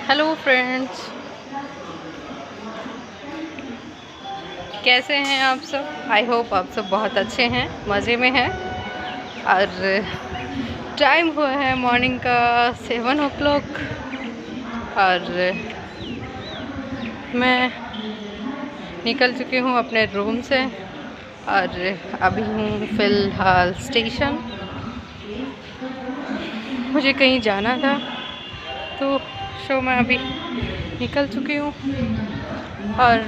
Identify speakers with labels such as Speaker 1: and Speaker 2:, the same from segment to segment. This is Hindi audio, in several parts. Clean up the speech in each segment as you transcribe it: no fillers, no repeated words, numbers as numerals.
Speaker 1: हेलो फ्रेंड्स, कैसे हैं आप सब। आई होप आप सब बहुत अच्छे हैं, मज़े में हैं। और टाइम हुआ है मॉर्निंग का 7 o'clock। और मैं निकल चुकी हूँ अपने रूम से और अभी हूँ फ़िलहाल स्टेशन। मुझे कहीं जाना था तो मैं अभी निकल चुकी हूँ। और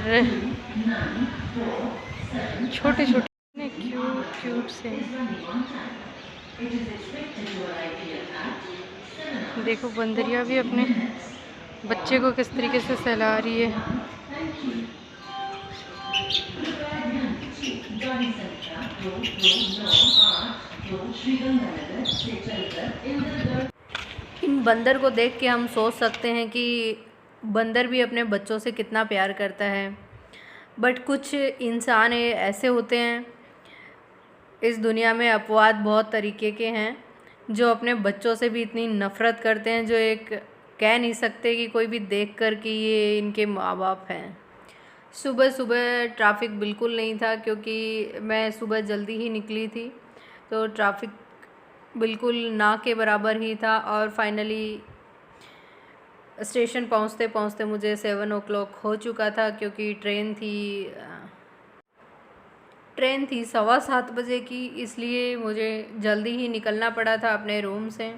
Speaker 1: छोटे छोटे क्यूट क्यूट से देखो, बंदरिया भी अपने बच्चे को किस तरीके से सहला रही है। इन बंदर को देख के हम सोच सकते हैं कि बंदर भी अपने बच्चों से कितना प्यार करता है। बट कुछ इंसान ऐसे होते हैं, इस दुनिया में अपवाद बहुत तरीके के हैं, जो अपने बच्चों से भी इतनी नफ़रत करते हैं, जो एक कह नहीं सकते कि कोई भी देख कर कि ये इनके माँ बाप हैं। सुबह सुबह ट्रैफिक बिल्कुल नहीं था, क्योंकि मैं सुबह जल्दी ही निकली थी, तो ट्रैफिक बिल्कुल ना के बराबर ही था। और फाइनली स्टेशन पहुंचते पहुंचते मुझे 7 o'clock हो चुका था, क्योंकि ट्रेन थी 7:15 की, इसलिए मुझे जल्दी ही निकलना पड़ा था अपने रूम से।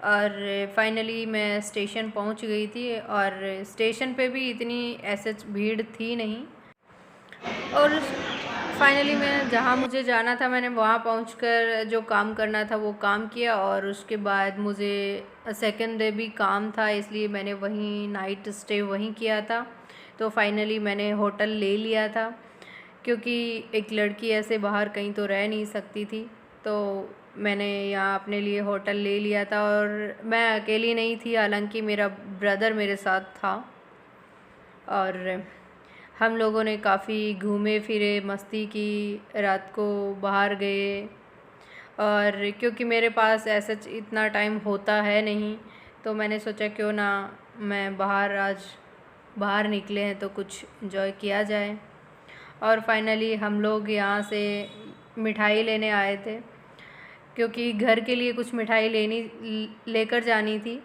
Speaker 1: और फाइनली मैं स्टेशन पहुंच गई थी, और स्टेशन पे भी इतनी ऐसे भीड़ थी नहीं। और फाइनली मैं जहाँ मुझे जाना था, मैंने वहाँ पहुँचकर जो काम करना था वो काम किया। और उसके बाद मुझे सेकंड डे भी काम था, इसलिए मैंने वहीं नाइट स्टे वहीं किया था। तो फाइनली मैंने होटल ले लिया था, क्योंकि एक लड़की ऐसे बाहर कहीं तो रह नहीं सकती थी। तो मैंने यहाँ अपने लिए होटल ले लिया था, और मैं अकेली नहीं थी, हालांकि मेरा ब्रदर मेरे साथ था। और हम लोगों ने काफ़ी घूमे फिरे, मस्ती की, रात को बाहर गए। और क्योंकि मेरे पास ऐसा इतना टाइम होता है नहीं, तो मैंने सोचा क्यों ना मैं आज बाहर निकले हैं तो कुछ एंजॉय किया जाए। और फाइनली हम लोग यहाँ से मिठाई लेने आए थे, क्योंकि घर के लिए कुछ मिठाई लेकर जानी थी।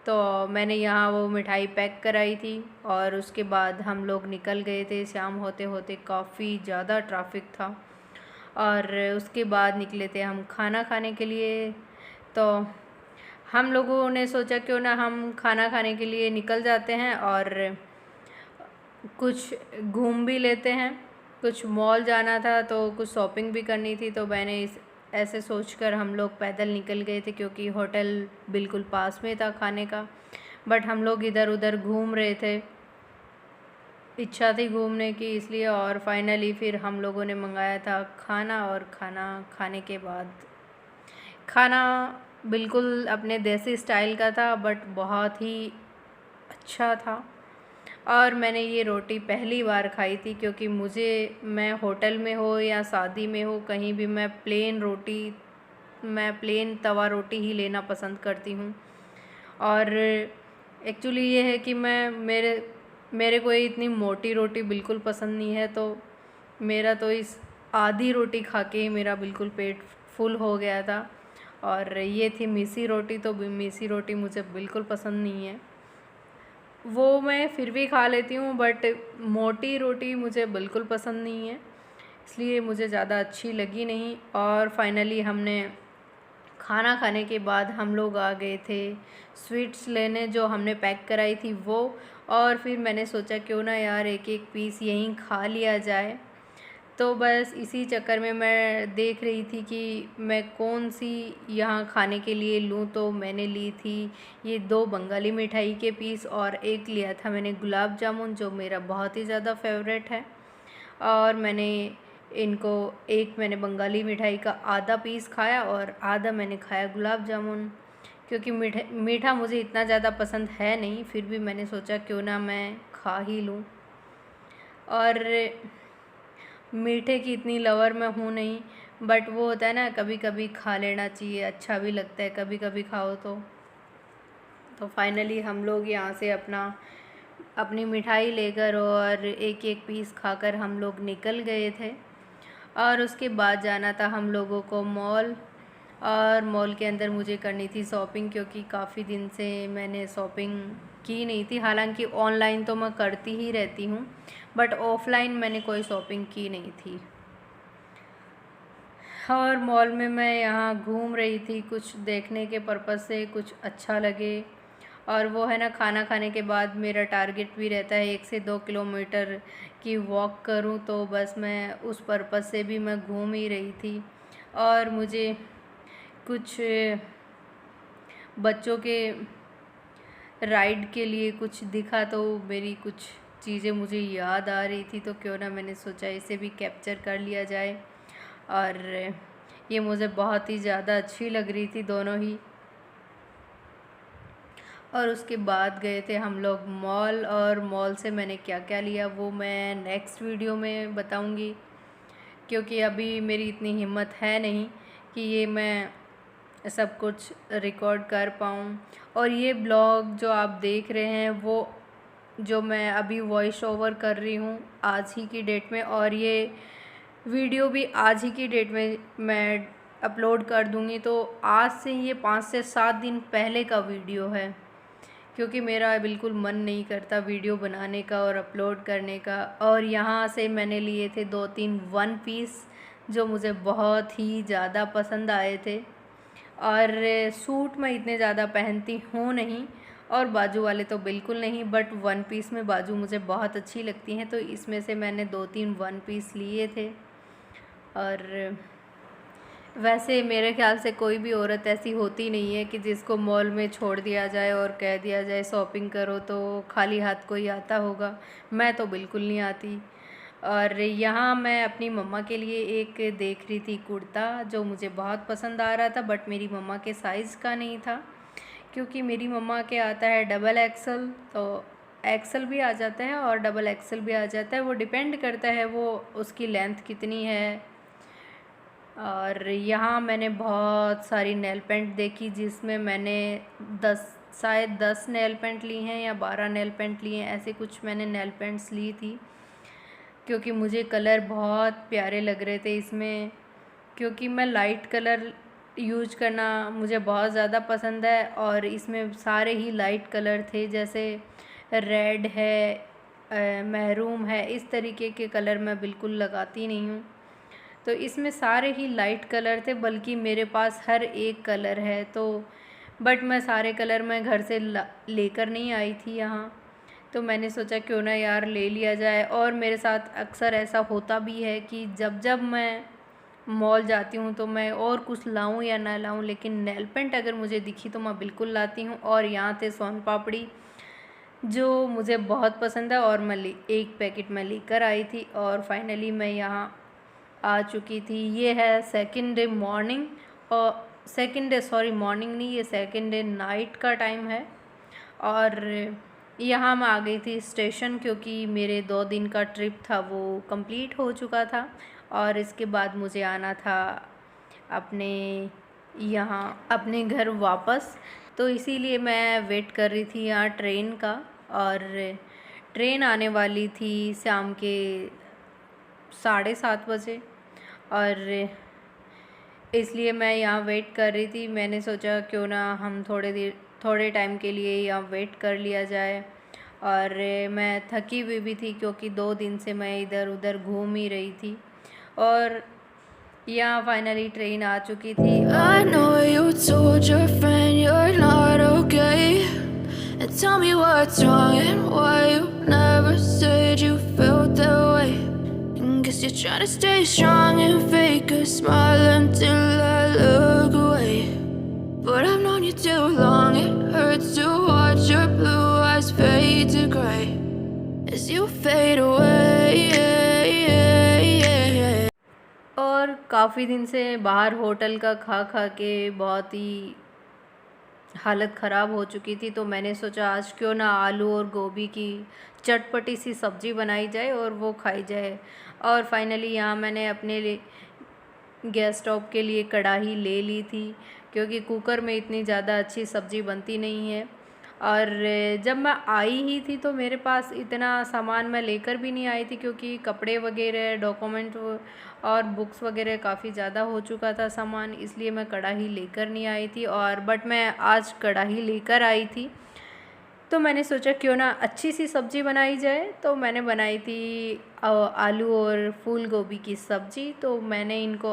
Speaker 1: तो मैंने यहाँ वो मिठाई पैक कराई थी, और उसके बाद हम लोग निकल गए थे। शाम होते होते काफ़ी ज़्यादा ट्रैफिक था, और उसके बाद निकले थे हम खाना खाने के लिए। तो हम लोगों ने सोचा क्यों ना हम खाना खाने के लिए निकल जाते हैं और कुछ घूम भी लेते हैं। कुछ मॉल जाना था, तो कुछ शॉपिंग भी करनी थी, तो मैंने ऐसे सोचकर हम लोग पैदल निकल गए थे, क्योंकि होटल बिल्कुल पास में था खाने का। बट हम लोग इधर उधर घूम रहे थे, इच्छा थी घूमने की, इसलिए। और फाइनली फिर हम लोगों ने मंगाया था खाना, और खाना खाने के बाद खाना बिल्कुल अपने देसी स्टाइल का था, बट बहुत ही अच्छा था। और मैंने ये रोटी पहली बार खाई थी, क्योंकि मैं होटल में हो या शादी में हो, कहीं भी मैं प्लेन तवा रोटी ही लेना पसंद करती हूँ। और एक्चुअली ये है कि मेरे को इतनी मोटी रोटी बिल्कुल पसंद नहीं है, तो मेरा तो इस आधी रोटी खा के ही मेरा बिल्कुल पेट फुल हो गया था। और ये थी मिसी रोटी, तो मिसी रोटी मुझे बिल्कुल पसंद नहीं है। वो मैं फिर भी खा लेती हूँ, बट मोटी रोटी मुझे बिल्कुल पसंद नहीं है, इसलिए मुझे ज़्यादा अच्छी लगी नहीं। और फाइनली हमने खाना खाने के बाद हम लोग आ गए थे स्वीट्स लेने, जो हमने पैक कराई थी वो। और फिर मैंने सोचा क्यों ना यार एक एक पीस यहीं खा लिया जाए। तो बस इसी चक्कर में मैं देख रही थी कि मैं कौन सी यहाँ खाने के लिए लूँ, तो मैंने ली थी ये 2 बंगाली मिठाई के पीस, और एक लिया था मैंने गुलाब जामुन, जो मेरा बहुत ही ज़्यादा फेवरेट है। और मैंने बंगाली मिठाई का आधा पीस खाया, और आधा मैंने खाया गुलाब जामुन, क्योंकि मीठा मुझे इतना ज़्यादा पसंद है नहीं, फिर भी मैंने सोचा क्यों ना मैं खा ही लूँ। और मीठे की इतनी लवर मैं हूँ नहीं, बट वो होता है ना, कभी कभी खा लेना चाहिए, अच्छा भी लगता है कभी कभी खाओ तो। तो फाइनली हम लोग यहाँ से अपनी मिठाई लेकर और एक एक पीस खाकर हम लोग निकल गए थे। और उसके बाद जाना था हम लोगों को मॉल, और मॉल के अंदर मुझे करनी थी शॉपिंग, क्योंकि काफ़ी दिन से मैंने शॉपिंग की नहीं थी। हालांकि ऑनलाइन तो मैं करती ही रहती हूँ, बट ऑफ़लाइन मैंने कोई शॉपिंग की नहीं थी। और मॉल में मैं यहाँ घूम रही थी कुछ देखने के पर्पज़ से, कुछ अच्छा लगे। और वो है ना, खाना खाने के बाद मेरा टारगेट भी रहता है 1 से 2 किलोमीटर की वॉक करूँ, तो बस मैं उस पर्पज़ से भी मैं घूम ही रही थी। और मुझे कुछ बच्चों के राइड के लिए कुछ दिखा, तो मेरी कुछ चीज़ें मुझे याद आ रही थी, तो क्यों ना मैंने सोचा इसे भी कैप्चर कर लिया जाए। और ये मुझे बहुत ही ज़्यादा अच्छी लग रही थी दोनों ही। और उसके बाद गए थे हम लोग मॉल, और मॉल से मैंने क्या क्या लिया वो मैं नेक्स्ट वीडियो में बताऊंगी, क्योंकि अभी मेरी इतनी हिम्मत है नहीं कि ये मैं सब कुछ रिकॉर्ड कर पाऊँ। और ये ब्लॉग जो आप देख रहे हैं वो जो मैं अभी वॉइस ओवर कर रही हूँ आज ही की डेट में, और ये वीडियो भी आज ही की डेट में मैं अपलोड कर दूँगी। तो आज से ये 5 से 7 दिन पहले का वीडियो है, क्योंकि मेरा बिल्कुल मन नहीं करता वीडियो बनाने का और अपलोड करने का। और यहाँ से मैंने लिए थे 2-3 वन पीस जो मुझे बहुत ही ज़्यादा पसंद आए थे। और सूट मैं इतने ज़्यादा पहनती हूँ नहीं, और बाजू वाले तो बिल्कुल नहीं, बट वन पीस में बाजू मुझे बहुत अच्छी लगती हैं, तो इसमें से मैंने 2-3 वन पीस लिए थे। और वैसे मेरे ख्याल से कोई भी औरत ऐसी होती नहीं है कि जिसको मॉल में छोड़ दिया जाए और कह दिया जाए शॉपिंग करो तो खाली हाथ कोई आता होगा। मैं तो बिल्कुल नहीं आती। और यहाँ मैं अपनी मम्मा के लिए एक देख रही थी कुर्ता, जो मुझे बहुत पसंद आ रहा था, बट मेरी मम्मा के साइज़ का नहीं था, क्योंकि मेरी मम्मा के आता है डबल एक्सल, तो एक्सल भी आ जाता है और डबल एक्सल भी आ जाता है, वो डिपेंड करता है वो उसकी लेंथ कितनी है। और यहाँ मैंने बहुत सारी नेल पेंट देखी, जिसमें मैंने 10 नेल पेंट ली हैं या 12 नेल पेंट लिए हैं, ऐसे कुछ मैंने नेल पेंट्स ली थी, क्योंकि मुझे कलर बहुत प्यारे लग रहे थे इसमें। क्योंकि मैं लाइट कलर यूज करना मुझे बहुत ज़्यादा पसंद है, और इसमें सारे ही लाइट कलर थे, जैसे रेड है, महरूम है, इस तरीके के कलर मैं बिल्कुल लगाती नहीं हूँ। तो इसमें सारे ही लाइट कलर थे, बल्कि मेरे पास हर एक कलर है, तो बट मैं सारे कलर मैं घर से लेकर नहीं आई थी यहाँ, तो मैंने सोचा क्यों ना यार ले लिया जाए। और मेरे साथ अक्सर ऐसा होता भी है कि जब जब मैं मॉल जाती हूँ तो मैं और कुछ लाऊं या ना लाऊं, लेकिन नेल पेंट अगर मुझे दिखी तो मैं बिल्कुल लाती हूँ। और यहाँ थे सोन पापड़ी, जो मुझे बहुत पसंद है, और मैं एक पैकेट मैं लेकर आई थी। और फाइनली मैं यहाँ आ चुकी थी। ये है सेकंड डे मॉर्निंग, और सेकंड डे सॉरी मॉर्निंग नहीं, ये सेकंड डे नाइट का टाइम है। और यहाँ मैं आ गई थी स्टेशन, क्योंकि मेरे 2 दिन का ट्रिप था वो कंप्लीट हो चुका था, और इसके बाद मुझे आना था अपने यहाँ अपने घर वापस। तो इसीलिए मैं वेट कर रही थी यहाँ ट्रेन का, और ट्रेन आने वाली थी शाम के 7:30 बजे, और इसलिए मैं यहाँ वेट कर रही थी। मैंने सोचा क्यों ना हम थोड़े टाइम के लिए यहाँ वेट कर लिया जाए। और मैं थकी हुई भी थी, क्योंकि 2 दिन से मैं इधर उधर घूम ही रही थी। और यहाँ फाइनली ट्रेन आ चुकी थी।
Speaker 2: I know you told your friend you're not okay, and tell me what's wrong and why you never said you felt that way. And guess you're trying to stay strong and fake a smile until I look away. But I've known you too long, it hurts to watch your blue eyes fade to gray as you fade away.
Speaker 1: और काफ़ी दिन से बाहर होटल का खा खा के बहुत ही हालत ख़राब हो चुकी थी, तो मैंने सोचा आज क्यों ना आलू और गोभी की चटपटी सी सब्ज़ी बनाई जाए और वो खाई जाए। और फाइनली यहाँ मैंने अपने लिए गैस स्टोव के लिए कढ़ाई ले ली थी, क्योंकि कुकर में इतनी ज़्यादा अच्छी सब्ज़ी बनती नहीं है। और जब मैं आई ही थी तो मेरे पास इतना सामान मैं लेकर भी नहीं आई थी, क्योंकि कपड़े वगैरह, डॉक्यूमेंट और बुक्स वगैरह काफ़ी ज़्यादा हो चुका था सामान, इसलिए मैं कढ़ाई लेकर नहीं आई थी। और बट मैं आज कढ़ाई लेकर आई थी, तो मैंने सोचा क्यों ना अच्छी सी सब्ज़ी बनाई जाए। तो मैंने बनाई थी आलू और फूल गोभी की सब्ज़ी। तो मैंने इनको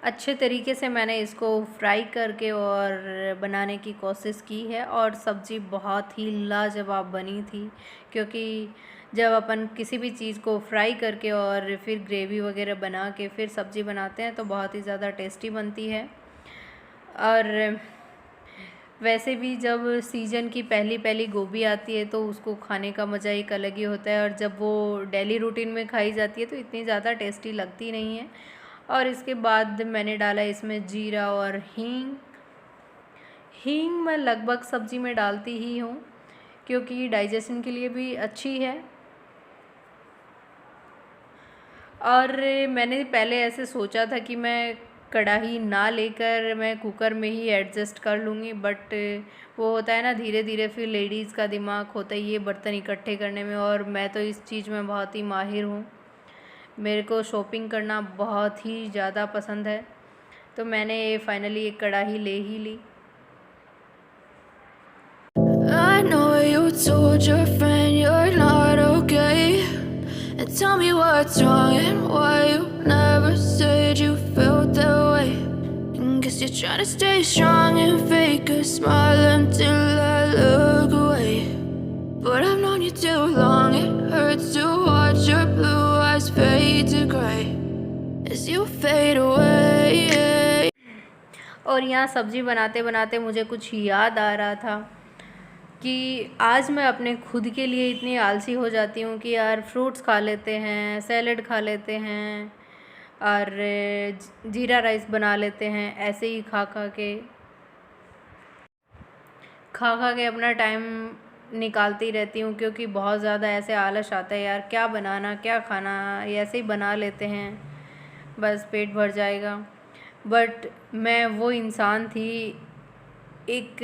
Speaker 1: अच्छे तरीके से मैंने इसको फ्राई करके और बनाने की कोशिश की है, और सब्ज़ी बहुत ही लाजवाब बनी थी। क्योंकि जब अपन किसी भी चीज़ को फ्राई करके और फिर ग्रेवी वगैरह बना के फिर सब्ज़ी बनाते हैं तो बहुत ही ज़्यादा टेस्टी बनती है। और वैसे भी जब सीज़न की पहली पहली गोभी आती है तो उसको खाने का मज़ा एक अलग ही होता है, और जब वो डेली रूटीन में खाई जाती है तो इतनी ज़्यादा टेस्टी लगती नहीं है। और इसके बाद मैंने डाला इसमें जीरा और हींग। हींग मैं लगभग सब्ज़ी में डालती ही हूँ, क्योंकि डाइजेशन के लिए भी अच्छी है। और मैंने पहले ऐसे सोचा था कि मैं कढ़ाई ना लेकर मैं कुकर में ही एडजस्ट कर लूँगी, बट वो होता है ना, धीरे धीरे फिर लेडीज़ का दिमाग होता है ये बर्तन इकट्ठे करने में, और मैं तो इस चीज़ में बहुत ही माहिर हूँ। मेरे को शॉपिंग करना बहुत ही ज़्यादा पसंद है। तो मैंने फाइनली एक कढ़ाई ले ही ली।
Speaker 2: I know you told your friend you're not okay, and tell me what's wrong and why you never said you felt that way. And guess you're trying to stay strong and fake a smile until I look away. But I've known you too long, it hurts to watch your blue eyes fade to gray as you fade away.
Speaker 1: और यहाँ सब्ज़ी बनाते बनाते मुझे कुछ याद आ रहा था कि आज मैं अपने खुद के लिए इतनी आलसी हो जाती हूँ कि यार फ्रूट्स खा लेते हैं, सैलेड खा लेते हैं, और जीरा राइस बना लेते हैं, ऐसे ही खा खा के अपना टाइम निकालती रहती हूँ। क्योंकि बहुत ज़्यादा ऐसे आलस आता है यार, क्या बनाना क्या खाना, ये ऐसे ही बना लेते हैं, बस पेट भर जाएगा। बट मैं वो इंसान थी, एक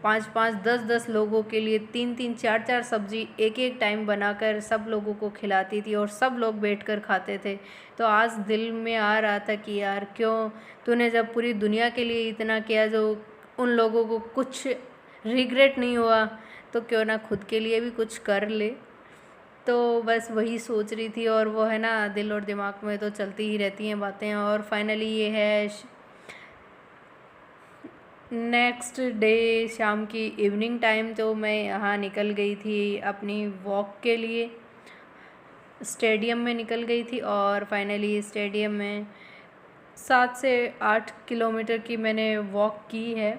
Speaker 1: 5-5, 10-10 लोगों के लिए 3-3, 4-4 सब्ज़ी एक टाइम बनाकर सब लोगों को खिलाती थी, और सब लोग बैठकर खाते थे। तो आज दिल में आ रहा था कि यार क्यों, तूने जब पूरी दुनिया के लिए इतना किया, जो उन लोगों को कुछ रिग्रेट नहीं हुआ, तो क्यों ना खुद के लिए भी कुछ कर ले। तो बस वही सोच रही थी, और वो है ना, दिल और दिमाग में तो चलती ही रहती हैं बातें। और फाइनली ये है नेक्स्ट डे शाम की इवनिंग टाइम। तो मैं यहाँ निकल गई थी अपनी वॉक के लिए, स्टेडियम में निकल गई थी। और फाइनली स्टेडियम में 7 से 8 किलोमीटर की मैंने वॉक की है।